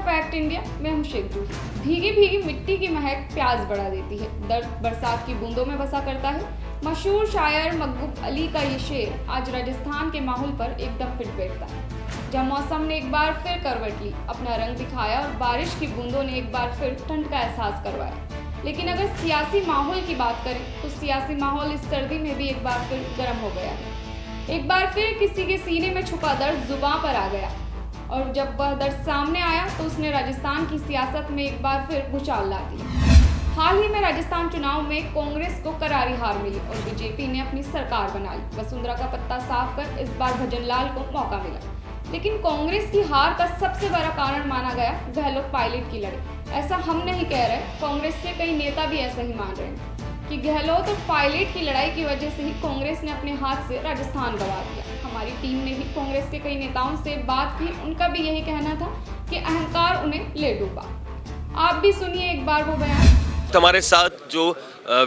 Fact India, मैं हूं शेखू। भीगी भीगी मिट्टी की महक प्यास बढ़ा देती है, दर्द बरसात की बूंदों में बसा करता है। मशहूर शायर महबूब अली का ये शेर आज राजस्थान के माहौल पर एकदम फिट बैठता है। जब मौसम ने एक बार फिर करवट ली, अपना रंग दिखाया और बारिश की बूंदों ने एक बार फिर ठंड का एहसास करवाया। लेकिन अगर सियासी माहौल की बात करें तो सियासी माहौल इस सर्दी में भी एक बार फिर गर्म हो गया है। एक बार फिर किसी के सीने में छुपा दर्द जुबान पर आ गया और जब वह दर्द सामने आया तो उसने राजस्थान की सियासत में एक बार फिर भूचाल ला दी। हाल ही में राजस्थान चुनाव में कांग्रेस को करारी हार मिली और बीजेपी ने अपनी सरकार बना ली। वसुंधरा का पत्ता साफ कर इस बार भजन लाल को मौका मिला, लेकिन कांग्रेस की हार का सबसे बड़ा कारण माना गया गहलोत पायलट की लड़ाई। ऐसा हम नहीं कह रहे, कांग्रेस के कई नेता भी ऐसा ही मान रहे हैं कि गहलोत और पायलट की लड़ाई की वजह से ही कांग्रेस ने अपने हाथ से राजस्थान गंवा दिया। हमारी टीम ने भी कांग्रेस के कई नेताओं से बात की, उनका भी यही कहना था कि अहंकार उन्हें ले डूबा। आप भी सुनिए एक बार वो बयान। हमारे साथ जो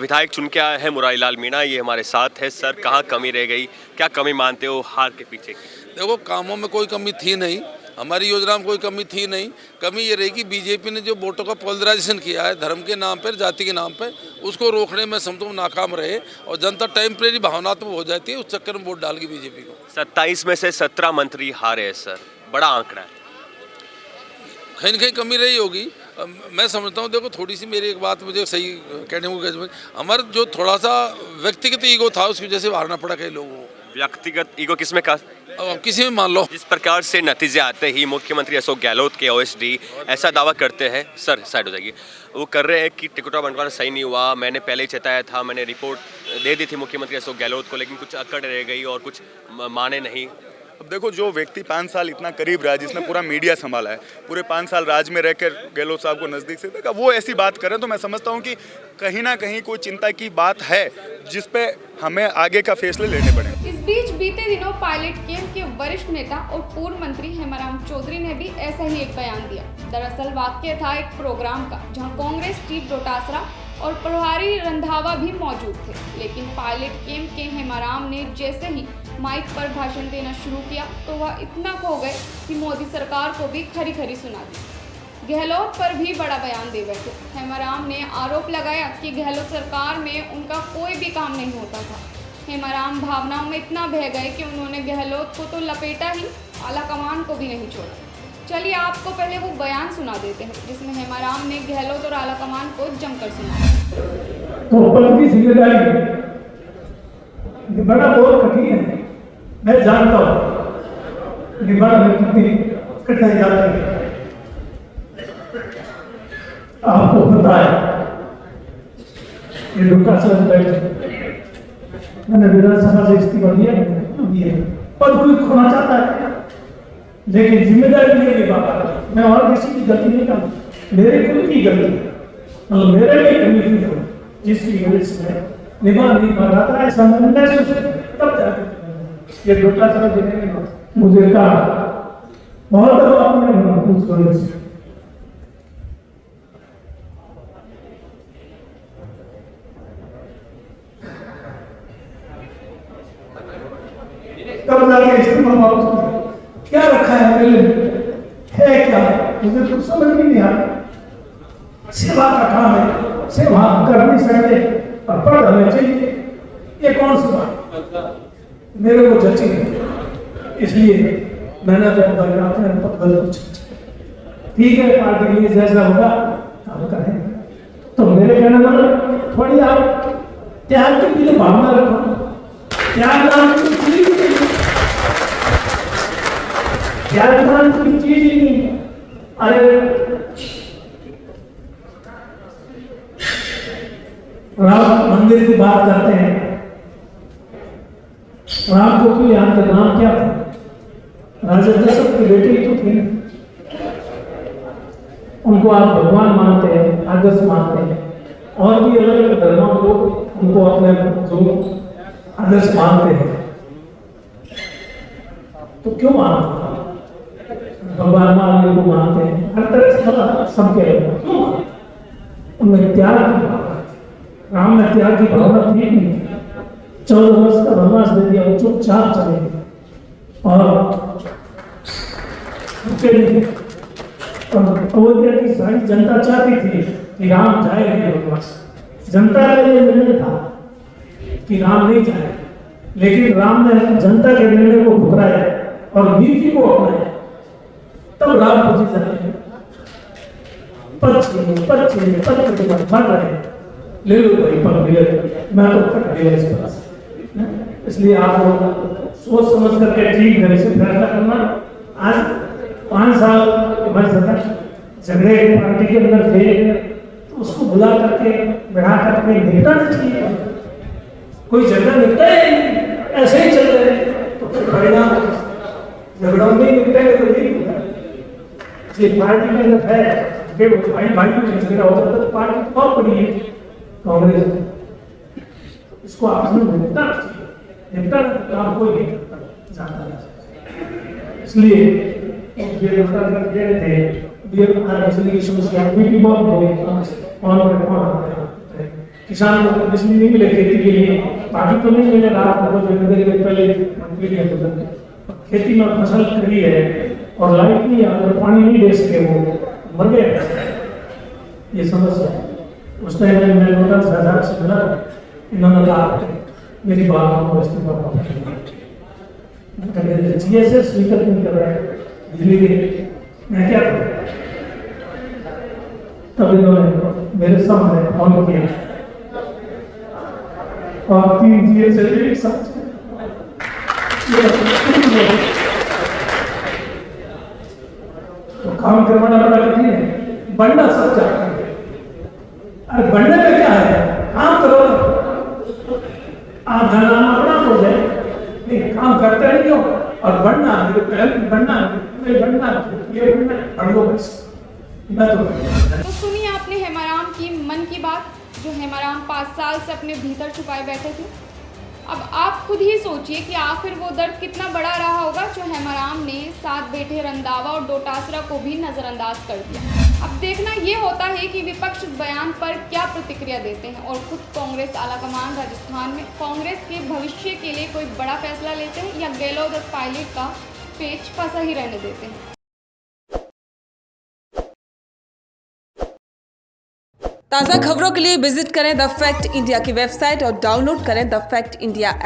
विधायक चुन के आए हैं मुरारीलाल मीणा, ये हमारे साथ है। सर, कहाँ कमी रह गई, क्या कमी मानते हो हार के पीछे की? देखो, कामों में कोई कमी थी नहीं, हमारी योजना में कोई कमी थी नहीं। कमी ये रही कि बीजेपी ने जो वोटों का पोलराइजेशन किया है धर्म के नाम पर, जाति के नाम पर, उसको रोकने में समझो नाकाम रहे और जनता टेम्परेरी भावनात्मक हो जाती है, उस चक्कर में वोट डाल गई बीजेपी को। 27 में से 17 मंत्री हारे हैं सर, बड़ा आंकड़ा है। कहीं न कहीं कमी रही होगी, मैं समझता हूँ। देखो, थोड़ी सी मेरी एक बात मुझे सही कहने को, हमारा जो थोड़ा सा व्यक्तिगत ईगो था उसकी वजह से हारना पड़ा कई लोगों को। व्यक्तिगत ईगो किसमें का? अब किसी में मान लो। जिस प्रकार से नतीजे आते ही मुख्यमंत्री अशोक गहलोत के ओएसडी ऐसा दावा करते हैं, सर साइड हो जाइए, वो कर रहे हैं कि टिकटों का बंटवारा सही नहीं हुआ। मैंने पहले ही चेताया था, मैंने रिपोर्ट दे दी थी मुख्यमंत्री अशोक गहलोत को, लेकिन कुछ अकड़ रह गई और कुछ माने नहीं। अब देखो, जो व्यक्ति 5 साल इतना करीब रहा, जिसने पूरा मीडिया संभाला है, पूरे 5 साल राज में रहकर गहलोत साहब को नज़दीक से देखा, वो ऐसी बात करें तो मैं समझता हूँ कि कहीं ना कहीं कोई चिंता की बात है जिस पे हमें आगे का फैसले लेने पड़े। इस बीच बीते दिनों पायलट कैंप के वरिष्ठ नेता और पूर्व मंत्री हेमाराम चौधरी ने भी ऐसा ही एक बयान दिया। दरअसल वाक्य था एक प्रोग्राम का जहां कांग्रेस चीफ डोटासरा और प्रभारी रंधावा भी मौजूद थे, लेकिन पायलट कैंप के हेमाराम ने जैसे ही माइक पर भाषण देना शुरू किया तो वह इतना खो गए कि मोदी सरकार को भी खरी खरी सुना दी। गहलोत पर भी बड़ा बयान दे बैठे। हेमाराम ने आरोप लगाया कि गहलोत सरकार में उनका कोई भी काम नहीं होता था। हेमाराम भावनाओं में इतना बह गए कि उन्होंने गहलोत को तो लपेटा ही, आला कमान को भी नहीं छोड़ा। चलिए आपको पहले वो बयान सुना देते हैं जिसमें हेमाराम ने गहलोत और आला कमान को जमकर सुनाया। तो पद की जिम्मेदारी निभाना बहुत कठिन है, मैं जानता हूँ। निभाने में कितनी कठिनाई जाती है आपको पता है। ये डोटासरा बैठे, मैंने विधानसभा से इस्तीफा दिया, पद कोई खोना चाहता है लेकिन जिम्मेदारी नहीं निभा पाता। मैं और किसी की गलती नहीं करता, मेरे खुद की गलती, मतलब मेरे लिए कमी थी जिसकी वजह से निभा नहीं पा रहा था। ऐसा मैंने सोचा, तब जाके ये डोटासरा देने में मुझे कहा बहुत आपने कुछ करने से तब जाके इस्तेमाल वापस क्या रखा है पहले है क्या, मुझे कुछ समझ में नहीं आता। सेवा का काम है, सेवा करनी चाहिए और पढ़ हमें चाहिए, ये कौन सी बात मेरे को जची है। इसलिए मैंने अपने पद ठीक है, पार्टी के लिए जैसा होगा हम करें। तो मेरे कहने वाले थोड़ी आप त्याग के लिए भावना रखो, त्याग कोई चीज ही नहीं है। अरे राम मंदिर की बात करते हैं, राम को क्यों यहाँ का नाम क्या था? राजा दशरथ की बेटी तो थी, उनको आप भगवान मानते हैं, आदर्श मानते हैं, और भी अलग अलग धर्मों के लोग उनको अपने जो आदर्श मानते हैं, तो क्यों मानते हैं? भगवान मानने को मानते हैं, हर तरह से सबके क्यों उनमें त्याग की भावना, राम में त्याग की भावना थी नहीं। 14 वर्ष का वनवास दे दिया, वो चुपचाप चले गए और अयोध्या की सारी जनता चाहती थी कि राम जाए अयोध्या। जनता का ये निर्णय था कि राम नहीं जाए, लेकिन राम ने जनता के निर्णय को ठुकराया और नीति को अपनाया, तब राम पूजी जाते हैं। पद मर रहे ले लो भाई पद मिले, मैं तो कट गया इस पर। इसलिए आप लोग सोच समझ करके ठीक ढंग से फैसला करना। आज 5 साल हमारी सरकार झगड़े पार्टी के अंदर थे, तो उसको बुला करके बढ़ा करके निपटाना चाहिए। कोई झगड़ा निपटा ही नहीं, ऐसे ही चल रहे, तो फिर परिणाम झगड़ों में निपटेंगे तो नहीं होगा। पार्टी के अंदर है भाई में झगड़ा हो जाता है, पार्टी बहुत बड़ी है कांग्रेस, इसको आपने निपटाना चाहिए। निपटाना काम कोई नहीं करता जाता है। इसलिए बिजली की समस्या भी बहुत किसान को बिजली नहीं मिले खेती के लिए, बाकी तो नहीं मिले। रात को पहले मंत्री खेती में फसल करी है और लाइट नहीं आ और पानी नहीं दे सके, वो मर गए। ये समस्या उस टाइम में मैं नोटिस आधार से मिला, इन्होंने कहा मेरी बात को इस्तेमाल GSS स्वीकार नहीं कर रहा है बिजली के, मैं क्या करूं? तब इन्होंने मेरे सामने फोन किया और 3 GSS एक साथ तो काम करवाना बड़ा कठिन है, बनना सब चाहते हैं। अरे बनने में क्या है, काम करो, आप नाम अपना हो जाए, नहीं काम करते नहीं हो और बनना ये बनना मैं तो सुनिए आपने हेमाराम की मन की बात, जो हेमाराम 5 साल से अपने भीतर छुपाए बैठे थे। अब आप खुद ही सोचिए कि आखिर वो दर्द कितना बड़ा रहा होगा जो हेमाराम ने साथ बैठे रंधावा और डोटासरा को भी नज़रअंदाज कर दिया। अब देखना ये होता है कि विपक्ष इस बयान पर क्या प्रतिक्रिया देते हैं और खुद कांग्रेस आलाकमान राजस्थान में कांग्रेस के भविष्य के लिए कोई बड़ा फैसला लेते हैं या गहलोत और पायलट का पेच फंसा ही रहने देते हैं। ताज़ा खबरों के लिए विजिट करें द फैक्ट इंडिया की वेबसाइट और डाउनलोड करें द फैक्ट इंडिया ऐप।